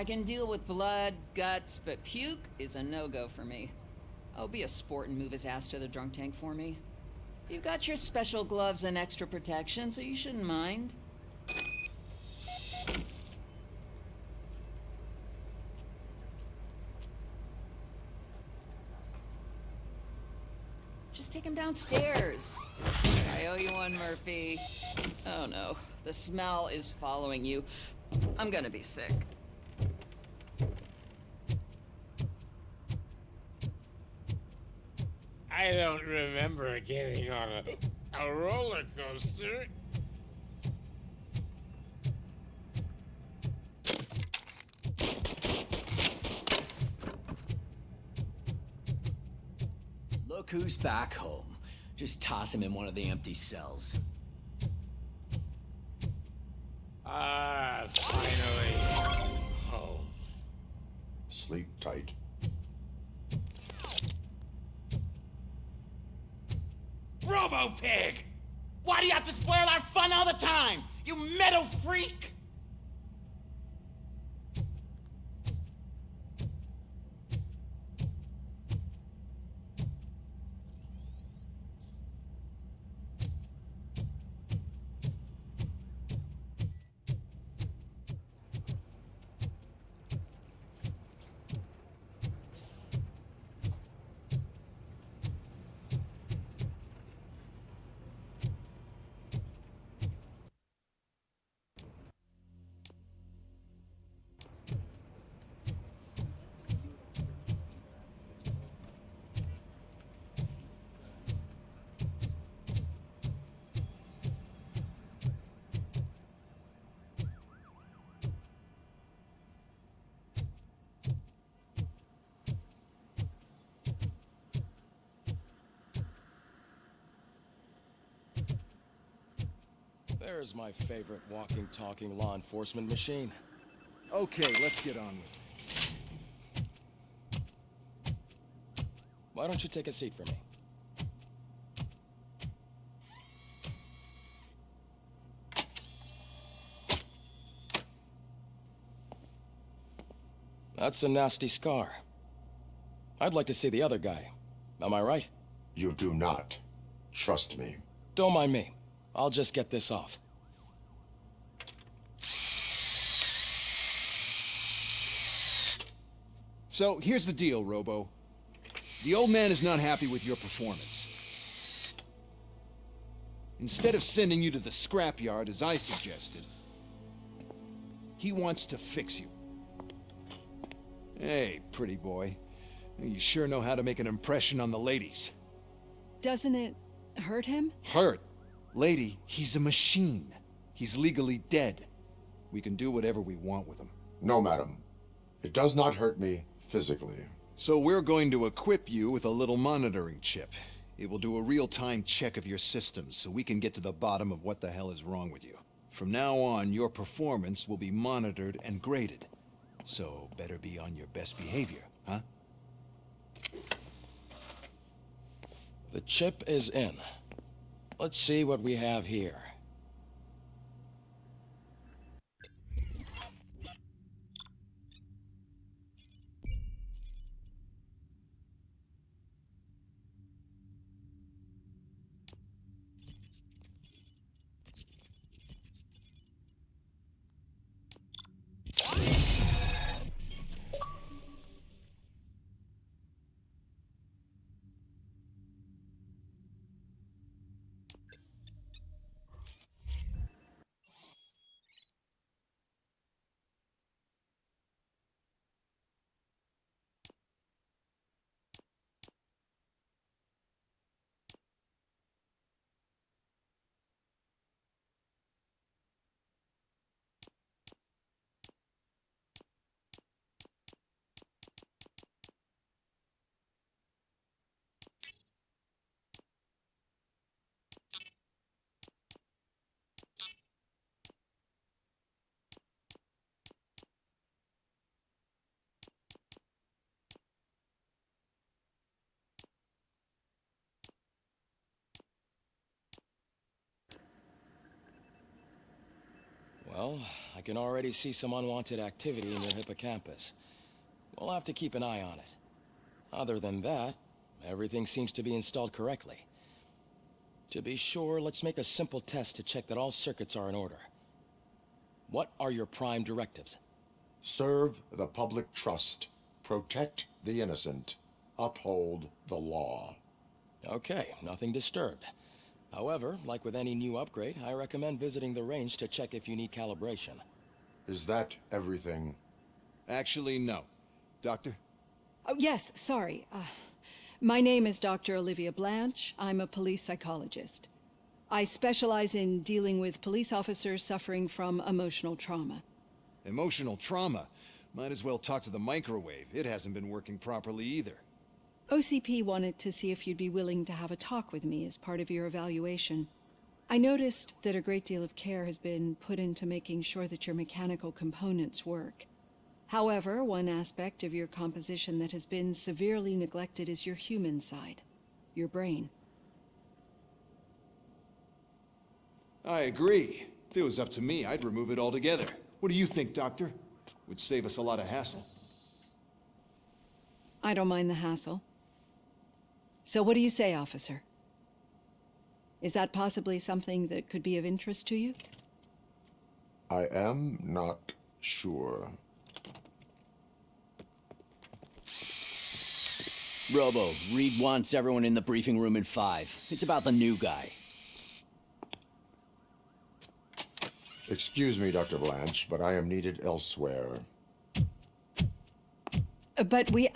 I can deal with blood, guts, but puke is a no-go for me. Oh, be a sport and move his ass to the drunk tank for me. You've got your special gloves and extra protection, so you shouldn't mind. Just take him downstairs. I owe you one, Murphy. Oh no, the smell is following you. I'm gonna be sick. I don't remember getting on a roller coaster. Look who's back home. Just toss him in one of the empty cells. Ah, finally home. Sleep tight. Robo-Pig! Why do you have to spoil our fun all the time? You metal freak! There's my favorite walking, talking law enforcement machine. Okay, let's get on with it. Why don't you take a seat for me? That's a nasty scar. I'd like to see the other guy. Am I right? You do not. Trust me. Don't mind me. I'll just get this off. So, here's the deal, Robo. The old man is not happy with your performance. Instead of sending you to the scrapyard, as I suggested, he wants to fix you. Hey, pretty boy. You sure know how to make an impression on the ladies. Doesn't it hurt him? Hurt? Lady, he's a machine. He's legally dead. We can do whatever we want with him. No, madam. It does not hurt me physically. So we're going to equip you with a little monitoring chip. It will do a real-time check of your systems so we can get to the bottom of what the hell is wrong with you. From now on, your performance will be monitored and graded. So better be on your best behavior, huh? The chip is in. Let's see what we have here. Well, I can already see some unwanted activity in your hippocampus. We'll have to keep an eye on it. Other than that, everything seems to be installed correctly. To be sure, let's make a simple test to check that all circuits are in order. What are your prime directives? Serve the public trust. Protect the innocent. Uphold the law. Okay, nothing disturbed. However, like with any new upgrade, I recommend visiting the range to check if you need calibration. Is that everything? Actually, no. Doctor? Oh, yes, sorry. My name is Dr. Olivia Blanche. I'm a police psychologist. I specialize in dealing with police officers suffering from emotional trauma. Emotional trauma? Might as well talk to the microwave. It hasn't been working properly either. OCP wanted to see if you'd be willing to have a talk with me as part of your evaluation. I noticed that a great deal of care has been put into making sure that your mechanical components work. However, one aspect of your composition that has been severely neglected is your human side, your brain. I agree. If it was up to me, I'd remove it altogether. What do you think, Doctor? Would save us a lot of hassle. I don't mind the hassle. So what do you say, officer? Is that possibly something that could be of interest to you? I am not sure. Robo, Reed wants everyone in the briefing room in 5. It's about the new guy. Excuse me, Dr. Blanche, but I am needed elsewhere. But we...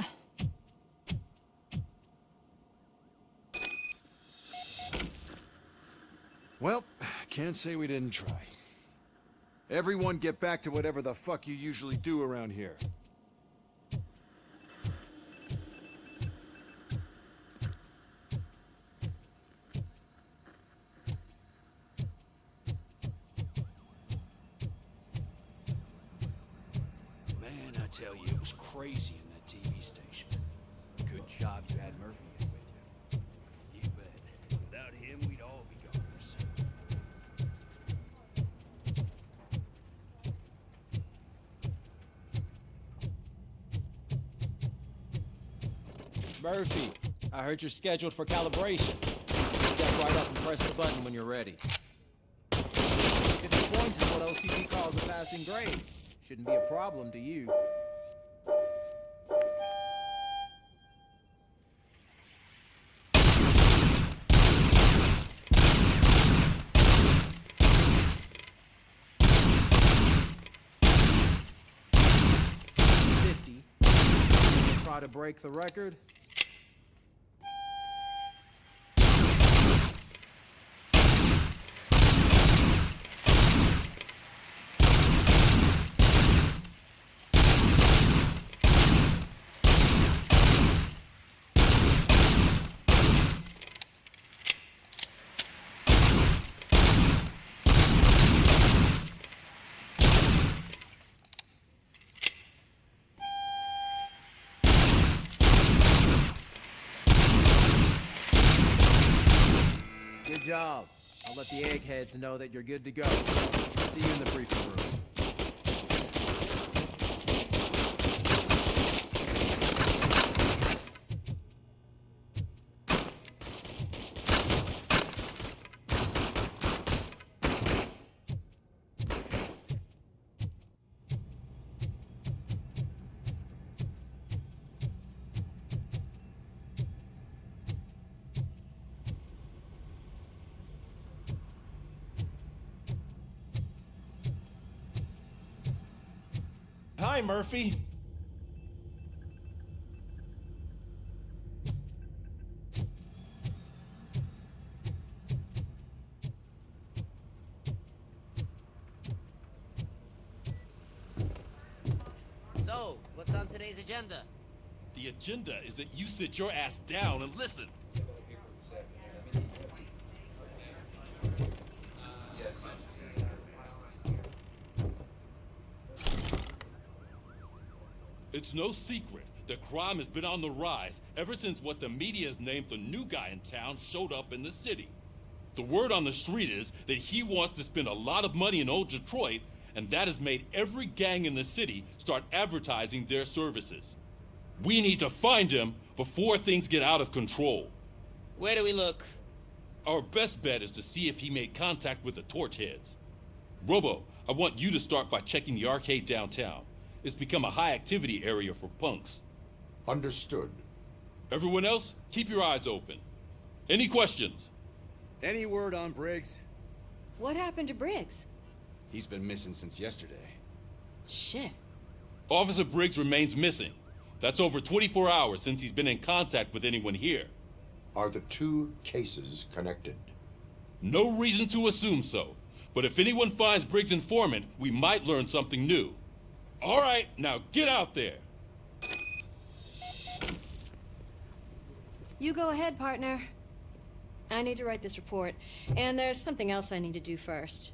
Well, can't say we didn't try. Everyone get back to whatever the fuck you usually do around here. Man, I tell you, it was crazy in that TV station. Good job you had Murphy in with you. You bet. Without him, we'd all be goners. Murphy, I heard you're scheduled for calibration. Step right up and press the button when you're ready. 50 points is what OCP calls a passing grade. Shouldn't be a problem to you. Try to break the record. Good job. I'll let the eggheads know that you're good to go. See you in the briefing room. Hi, Murphy. So, what's on today's agenda? The agenda is that you sit your ass down and listen. It's no secret that crime has been on the rise ever since what the media has named the new guy in town showed up in the city. The word on the street is that he wants to spend a lot of money in old Detroit and that has made every gang in the city start advertising their services. We need to find him before things get out of control. Where do we look? Our best bet is to see if he made contact with the Torchheads. Robo, I want you to start by checking the arcade downtown. It's become a high-activity area for punks. Understood. Everyone else, keep your eyes open. Any questions? Any word on Briggs? What happened to Briggs? He's been missing since yesterday. Shit. Officer Briggs remains missing. That's over 24 hours since he's been in contact with anyone here. Are the two cases connected? No reason to assume so. But if anyone finds Briggs' informant, we might learn something new. All right, now get out there. You go ahead, partner. I need to write this report, and there's something else I need to do first.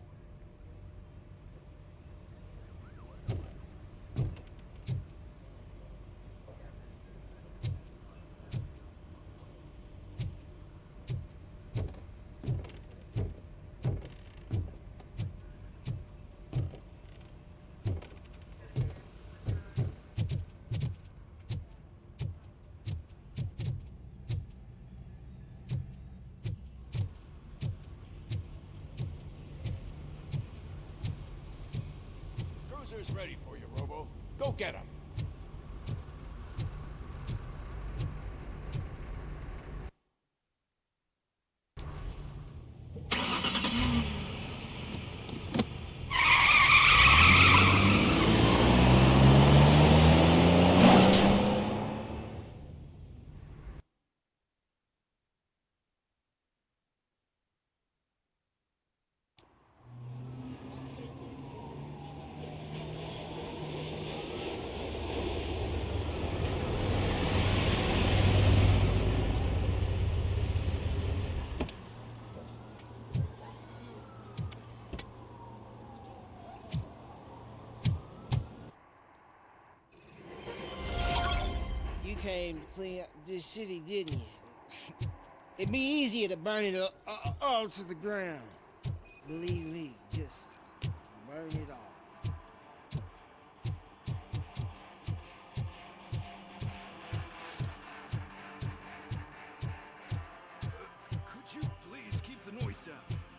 Cruiser's ready for you, Robo. Go get him. You came to clean up this city, didn't you? It'd be easier to burn it all to the ground. Believe me, just burn it all. Could you please keep the noise down?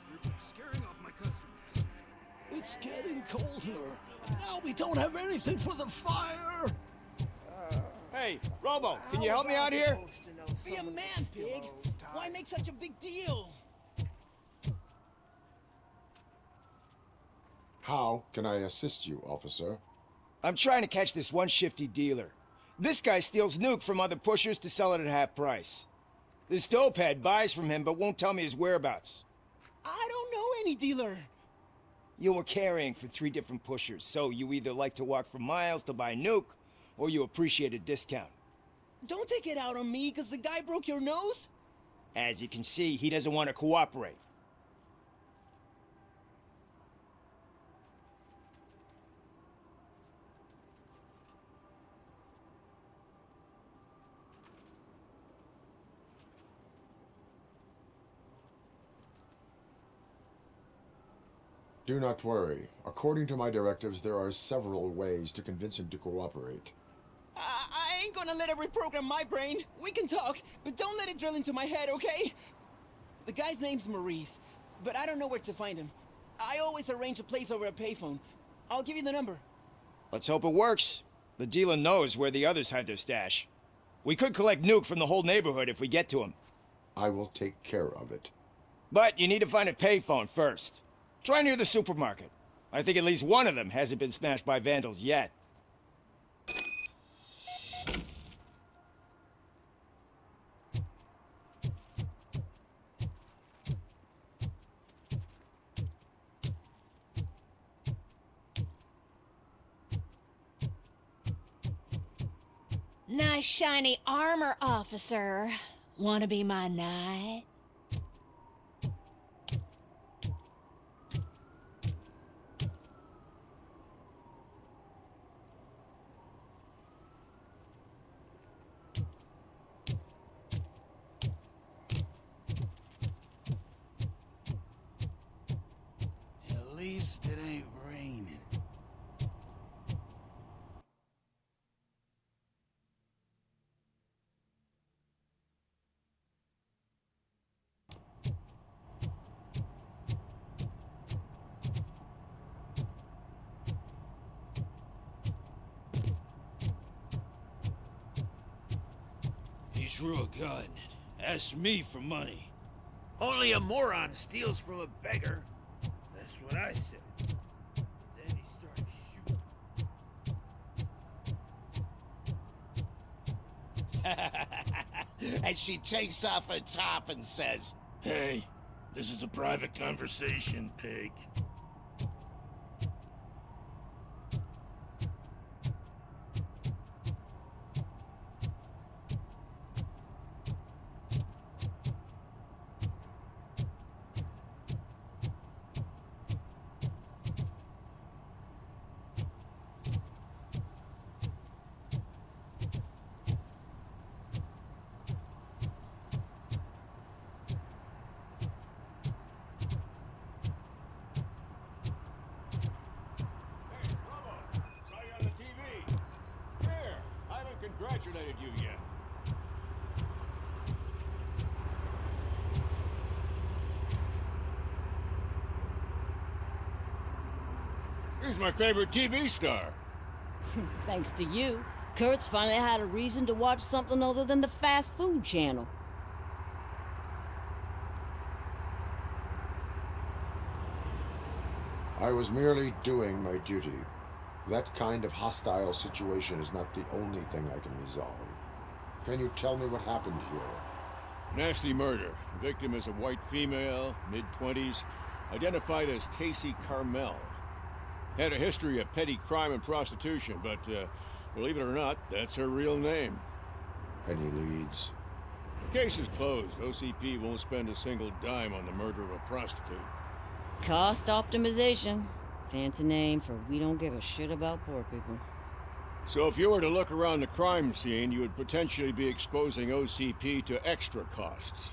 You're scaring off my customers. It's getting colder. Now we don't have anything for the fire. Hey, Robo, can you help me out here? Be a man, Pig. Why make such a big deal? How can I assist you, officer? I'm trying to catch this one shifty dealer. This guy steals nuke from other pushers to sell it at half price. This dopehead buys from him but won't tell me his whereabouts. I don't know any dealer. You were carrying for 3 different pushers, so you either like to walk for miles to buy nuke, or you appreciate a discount. Don't take it out on me, because the guy broke your nose? As you can see, he doesn't want to cooperate. Do not worry. According to my directives, there are several ways to convince him to cooperate. I ain't gonna let it reprogram my brain. We can talk, but don't let it drill into my head, okay? The guy's name's Maurice, but I don't know where to find him. I always arrange a place over a payphone. I'll give you the number. Let's hope it works. The dealer knows where the others hide their stash. We could collect nuke from the whole neighborhood if we get to him. I will take care of it. But you need to find a payphone first. Try near the supermarket. I think at least one of them hasn't been smashed by vandals yet. Nice shiny armor, officer. Wanna be my knight? At least it ain't raining. threw a gun and asked me for money. Only a moron steals from a beggar. That's what I said. Then he started shooting. And she takes off her top and says, Hey, this is a private conversation, pig. Congratulated you yet. He's my favorite TV star. Thanks to you, Kurt's finally had a reason to watch something other than the fast food channel. I was merely doing my duty. That kind of hostile situation is not the only thing I can resolve. Can you tell me what happened here? Nasty murder. The victim is a white female, mid-20s, identified as Casey Carmel. Had a history of petty crime and prostitution, but believe it or not, that's her real name. Any leads? The case is closed. OCP won't spend a single dime on the murder of a prostitute. Cost optimization. Fancy name for we don't give a shit about poor people. So if you were to look around the crime scene, you would potentially be exposing OCP to extra costs.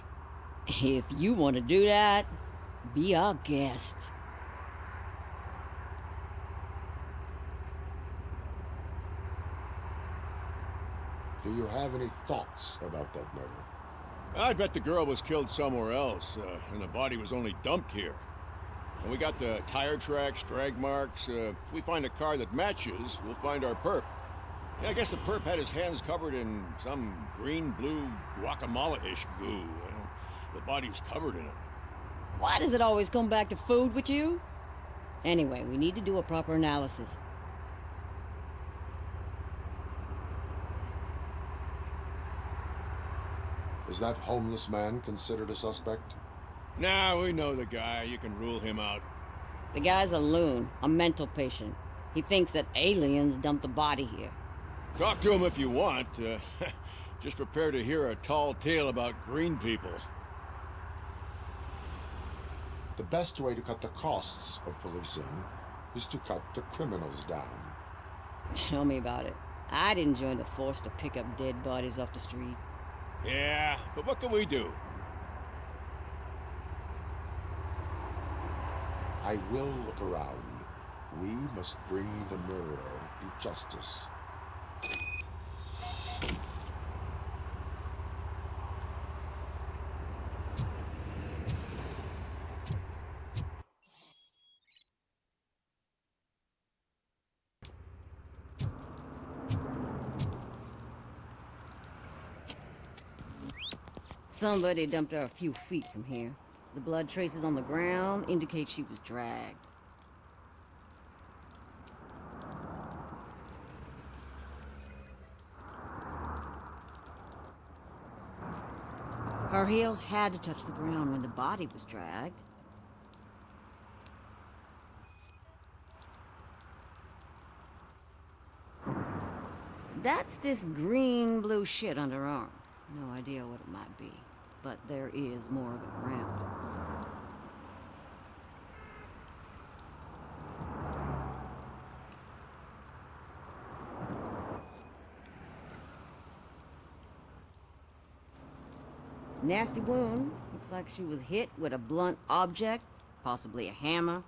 If you want to do that, be our guest. Do you have any thoughts about that murder? I bet the girl was killed somewhere else, and the body was only dumped here. And we got the tire tracks, drag marks. If we find a car that matches, we'll find our perp. Yeah, I guess the perp had his hands covered in some green-blue guacamole-ish goo. The body was covered in it. Why does it always come back to food with you? Anyway, we need to do a proper analysis. Is that homeless man considered a suspect? Nah, we know the guy. You can rule him out. The guy's a loon, a mental patient. He thinks that aliens dumped the body here. Talk to him if you want. Just prepare to hear a tall tale about green people. The best way to cut the costs of policing is to cut the criminals down. Tell me about it. I'd join the force to pick up dead bodies off the street. Yeah, but what can we do? I will look around. We must bring the murderer to justice. Somebody dumped her a few feet from here. The blood traces on the ground indicate she was dragged. Her heels had to touch the ground when the body was dragged. That's this green-blue shit under her arm. No idea what it might be, but there is more of it around. Nasty wound. Looks like she was hit with a blunt object, possibly a hammer.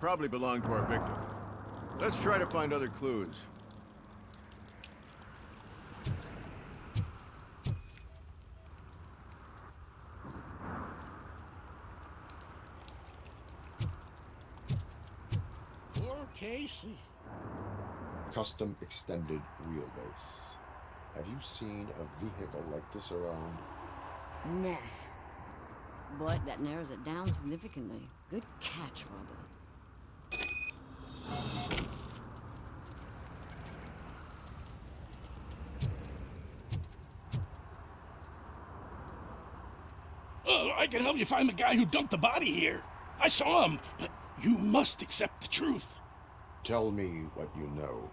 Probably belonged to our victim. Let's try to find other clues. Casey. Custom extended wheelbase. Have you seen a vehicle like this around? Nah. But that narrows it down significantly. Good catch, Robo. I can help you find the guy who dumped the body here. I saw him, but you must accept the truth. Tell me what you know.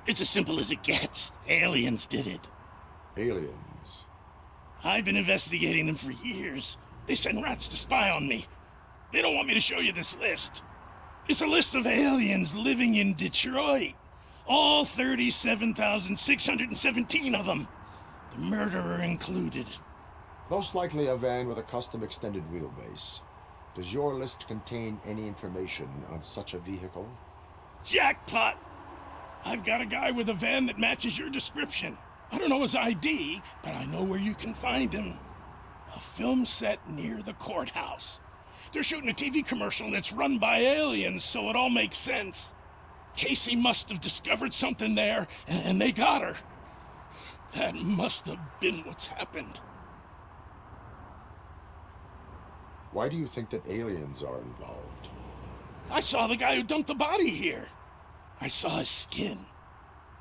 It's as simple as it gets. Aliens did it. Aliens? I've been investigating them for years. They send rats to spy on me. They don't want me to show you this list. It's a list of aliens living in Detroit. All 37,617 of them. The murderer included. Most likely a van with a custom extended wheelbase. Does your list contain any information on such a vehicle? Jackpot! I've got a guy with a van that matches your description. I don't know his ID, but I know where you can find him. A film set near the courthouse. They're shooting a TV commercial and it's run by aliens, so it all makes sense. Casey must have discovered something there, and they got her. That must have been what's happened. Why do you think that aliens are involved? I saw the guy who dumped the body here. I saw his skin.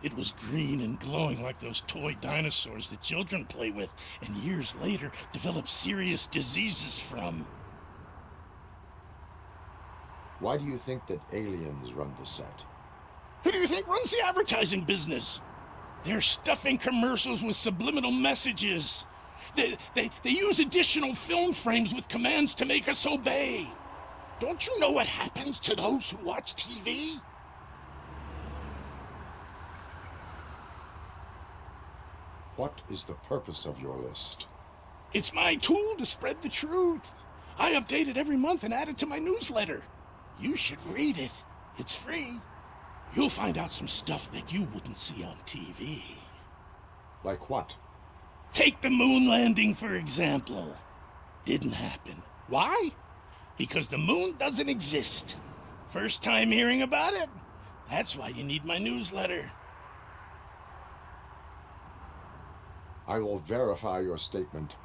It was green and glowing like those toy dinosaurs that children play with and years later develop serious diseases from. Why do you think that aliens run the set? Who do you think runs the advertising business? They're stuffing commercials with subliminal messages. They use additional film frames with commands to make us obey. Don't you know what happens to those who watch TV? What is the purpose of your list? It's my tool to spread the truth. I update it every month and add it to my newsletter. You should read it. It's free. You'll find out some stuff that you wouldn't see on TV. Like what? Take the moon landing, for example. Didn't happen. Why? Because the moon doesn't exist. First time hearing about it? That's why you need my newsletter. I will verify your statement.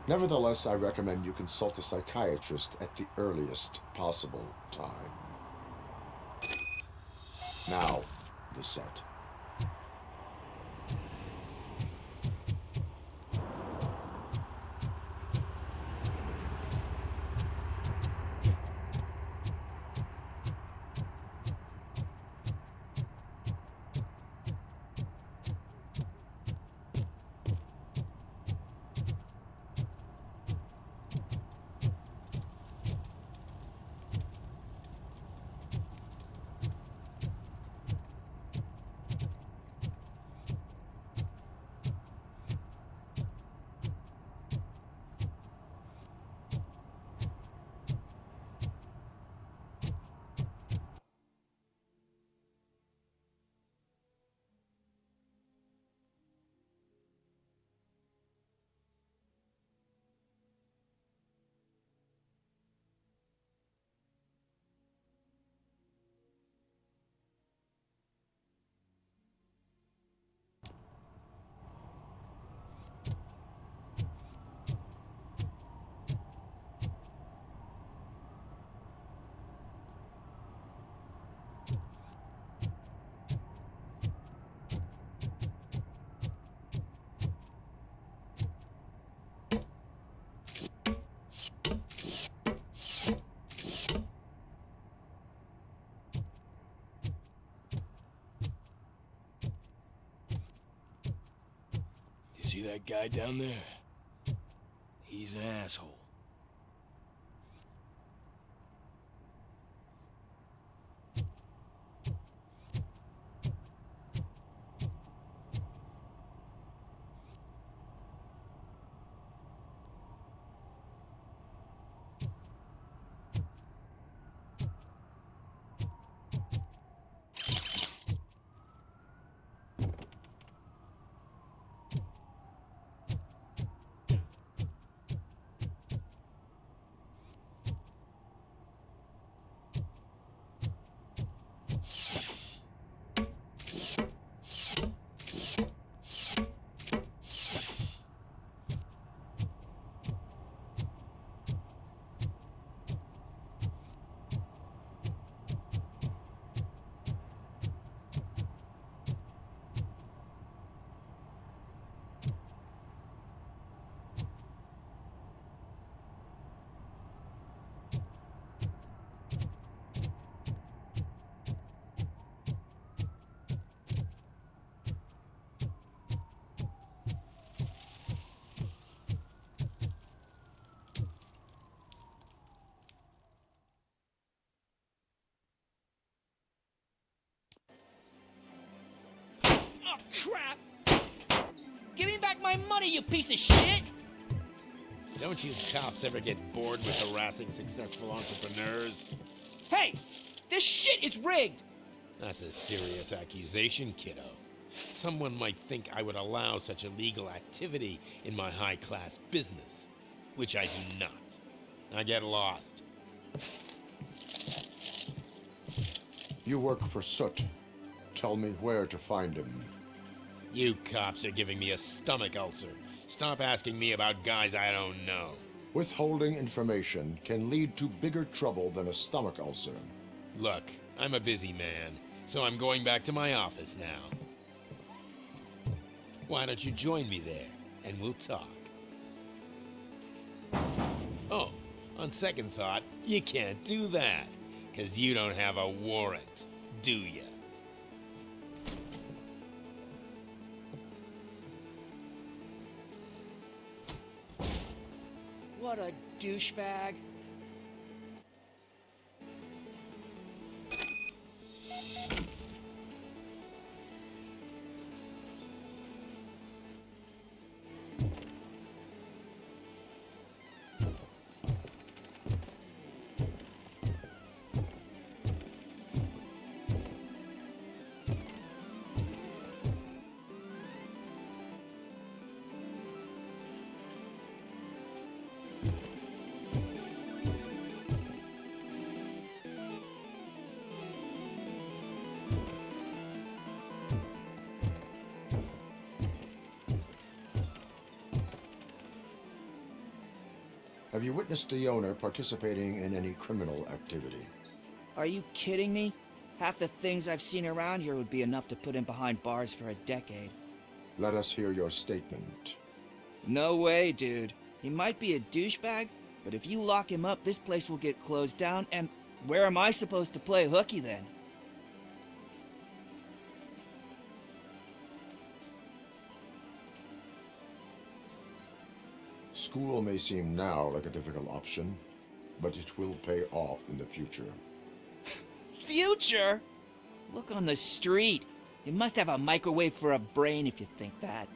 Nevertheless, I recommend you consult a psychiatrist at the earliest possible time. Now, the set. See that guy down there? He's an asshole. Oh, crap! Give me back my money, you piece of shit! Don't you cops ever get bored with harassing successful entrepreneurs? Hey! This shit is rigged! That's a serious accusation, kiddo. Someone might think I would allow such illegal activity in my high-class business, which I do not. Now get lost. You work for Soot. Tell me where to find him. You cops are giving me a stomach ulcer. Stop asking me about guys I don't know. Withholding information can lead to bigger trouble than a stomach ulcer. Look, I'm a busy man, so I'm going back to my office now. Why don't you join me there, and we'll talk. Oh, on second thought, you can't do that, 'cause you don't have a warrant, do ya? What a douchebag. Have you witnessed the owner participating in any criminal activity? Are you kidding me? Half the things I've seen around here would be enough to put him behind bars for a decade. Let us hear your statement. No way, dude. He might be a douchebag, but if you lock him up, this place will get closed down, and where am I supposed to play hooky then? School may seem now like a difficult option, but it will pay off in the future. Future? Look on the street. You must have a microwave for a brain if you think that.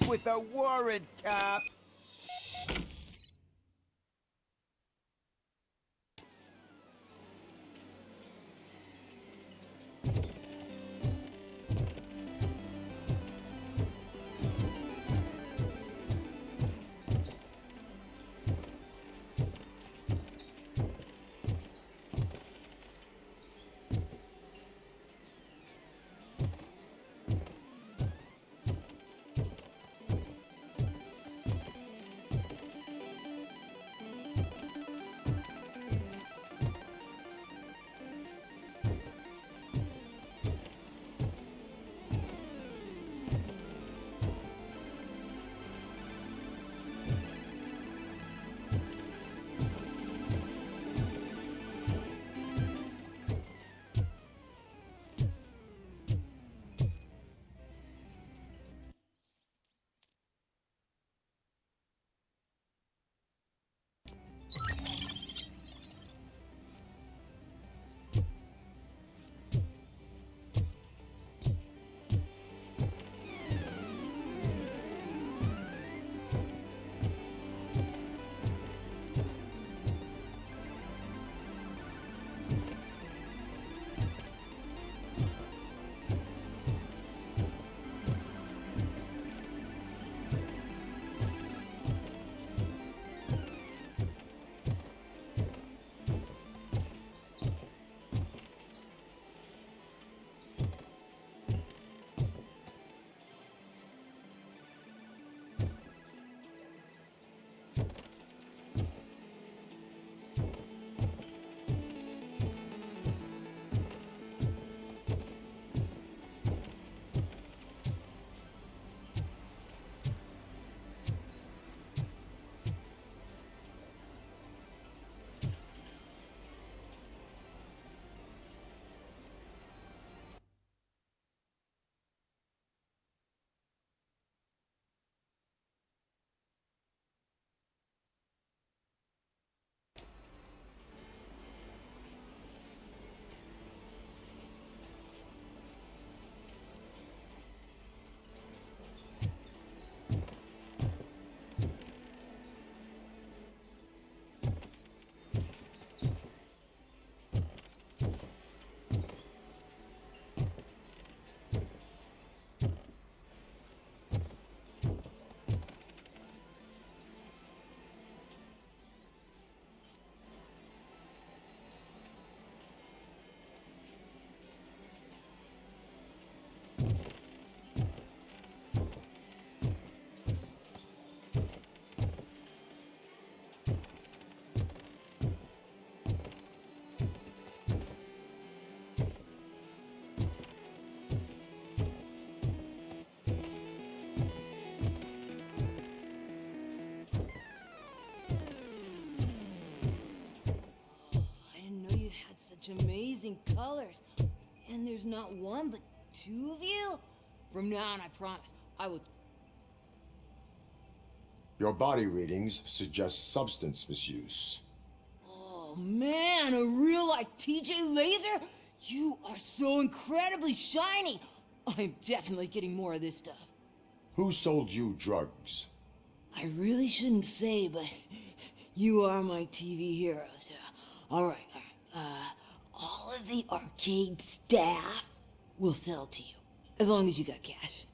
With a warrant, cop. had such amazing colors. And there's not one, but two of you? From now on, I promise, I will... Your body readings suggest substance misuse. Oh man, a real like TJ Laser? You are so incredibly shiny! I'm definitely getting more of this stuff. Who sold you drugs? I really shouldn't say, but you are my TV heroes. Alright. All of the arcade staff will sell to you, as long as you got cash.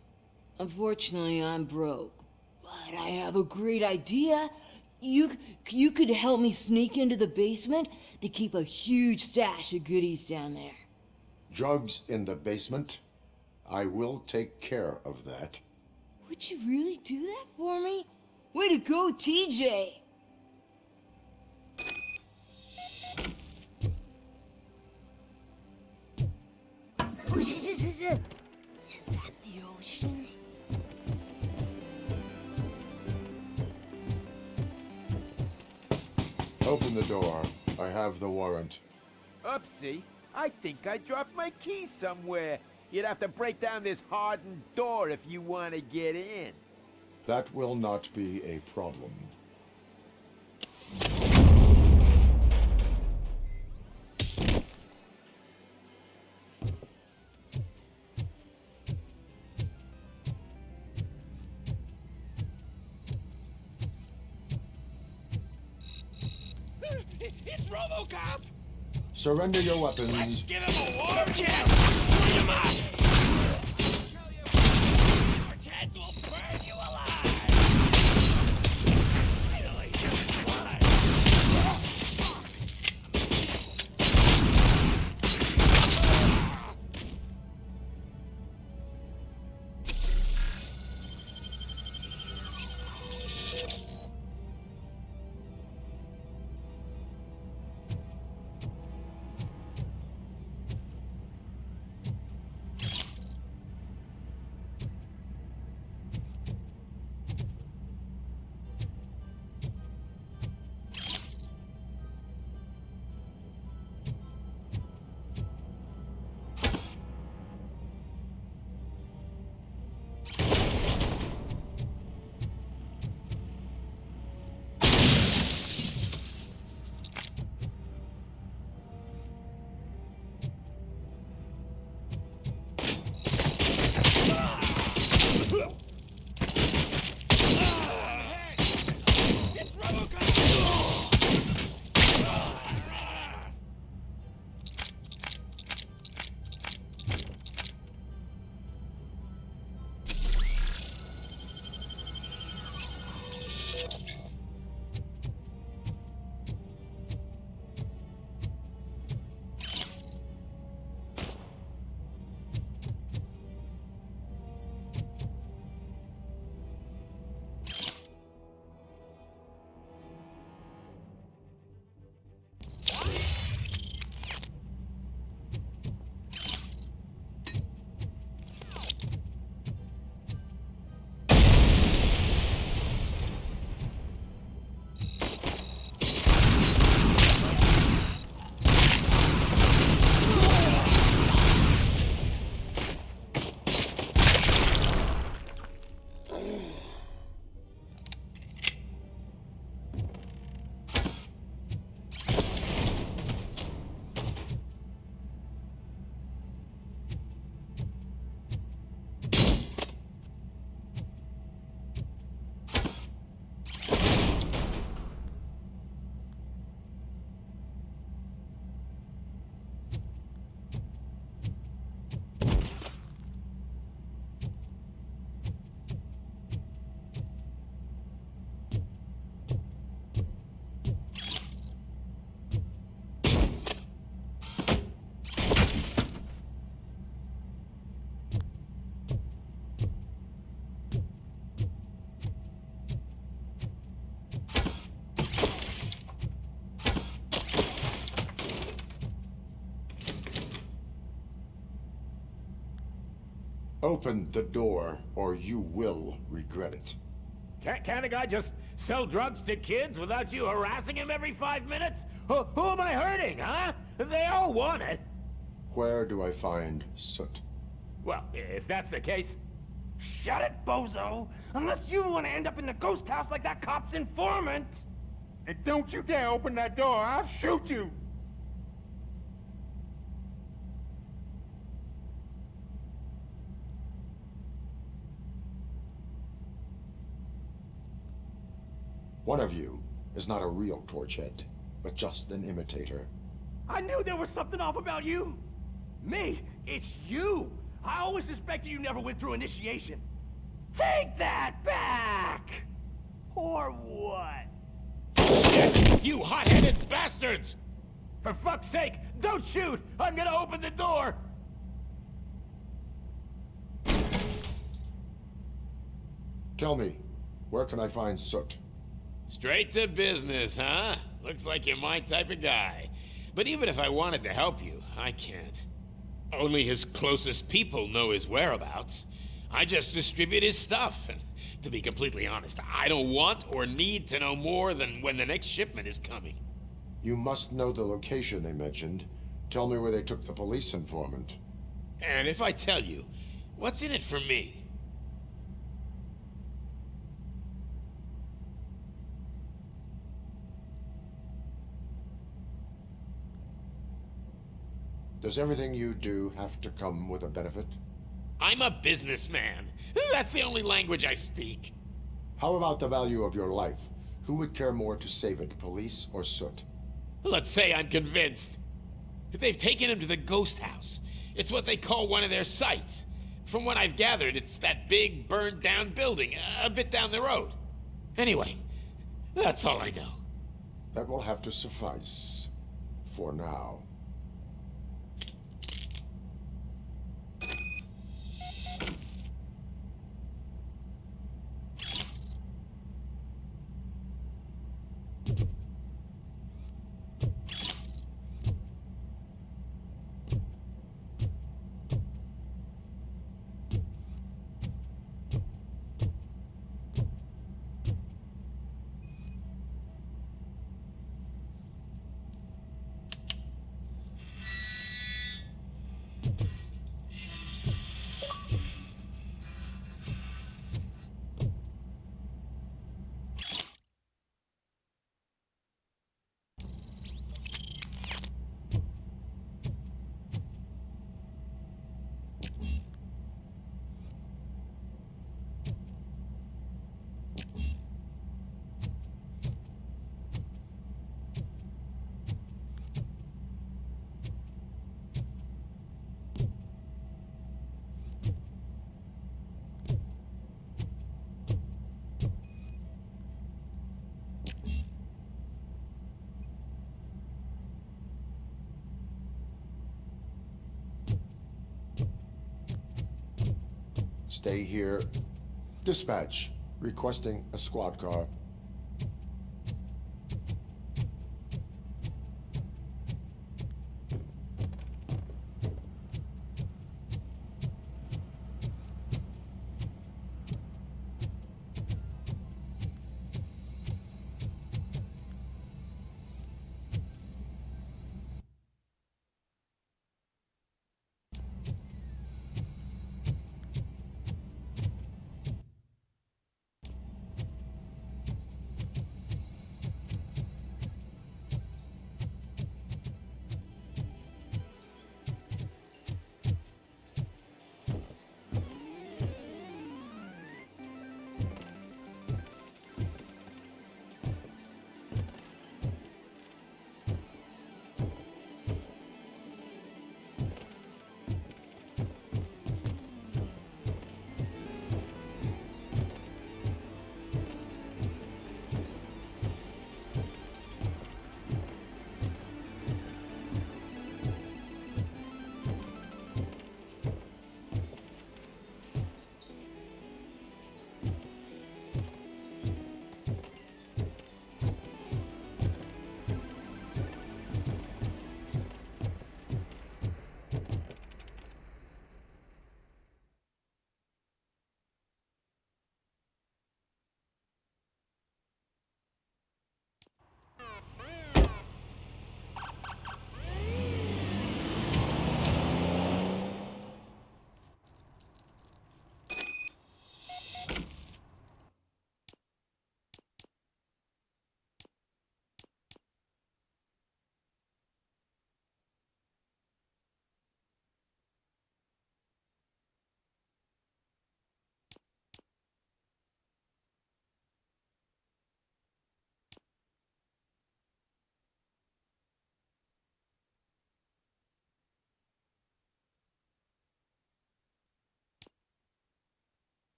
Unfortunately, I'm broke, but I have a great idea. You could help me sneak into the basement. They keep a huge stash of goodies down there. Drugs in the basement? I will take care of that. Would you really do that for me? Way to go, TJ! Is that the ocean? Open the door. I have the warrant. Oopsie. I think I dropped my keys somewhere. You'd have to break down this hardened door if you want to get in. That will not be a problem. It's Robocop! Surrender your weapons. Let's give him a war chance! Bring him up! Our heads will burn you alive! Finally, you're alive! Open the door, or you will regret it. Can't a guy just sell drugs to kids without you harassing him every 5 minutes? Who am I hurting, huh? They all want it. Where do I find Soot? Well, if that's the case, shut it, bozo! Unless you want to end up in the ghost house like that cop's informant! And don't you dare open that door, I'll shoot you! One of you is not a real Torchhead, but just an imitator. I knew there was something off about you! Me? It's you! I always suspected you never went through initiation. Take that back! Or what? Shit! You hot-headed bastards! For fuck's sake, don't shoot! I'm gonna open the door! Tell me, where can I find Soot? Straight to business, huh? Looks like you're my type of guy. But even if I wanted to help you, I can't. Only his closest people know his whereabouts. I just distribute his stuff, and to be completely honest, I don't want or need to know more than when the next shipment is coming. You must know the location they mentioned. Tell me where they took the police informant. And if I tell you, what's in it for me? Does everything you do have to come with a benefit? I'm a businessman. That's the only language I speak. How about the value of your life? Who would care more to save it, police or Soot? Let's say I'm convinced. They've taken him to the ghost house. It's what they call one of their sites. From what I've gathered, it's that big, burned-down building, a bit down the road. Anyway, that's all I know. That will have to suffice. For now. Stay here. Dispatch. Requesting a squad car.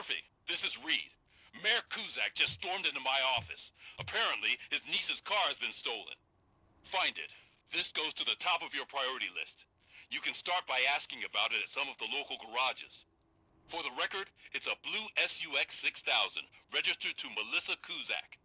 Murphy, this is Reed. Mayor Kuzak just stormed into my office. Apparently, his niece's car has been stolen. Find it. This goes to the top of your priority list. You can start by asking about it at some of the local garages. For the record, it's a blue SUX 6000, registered to Melissa Kuzak.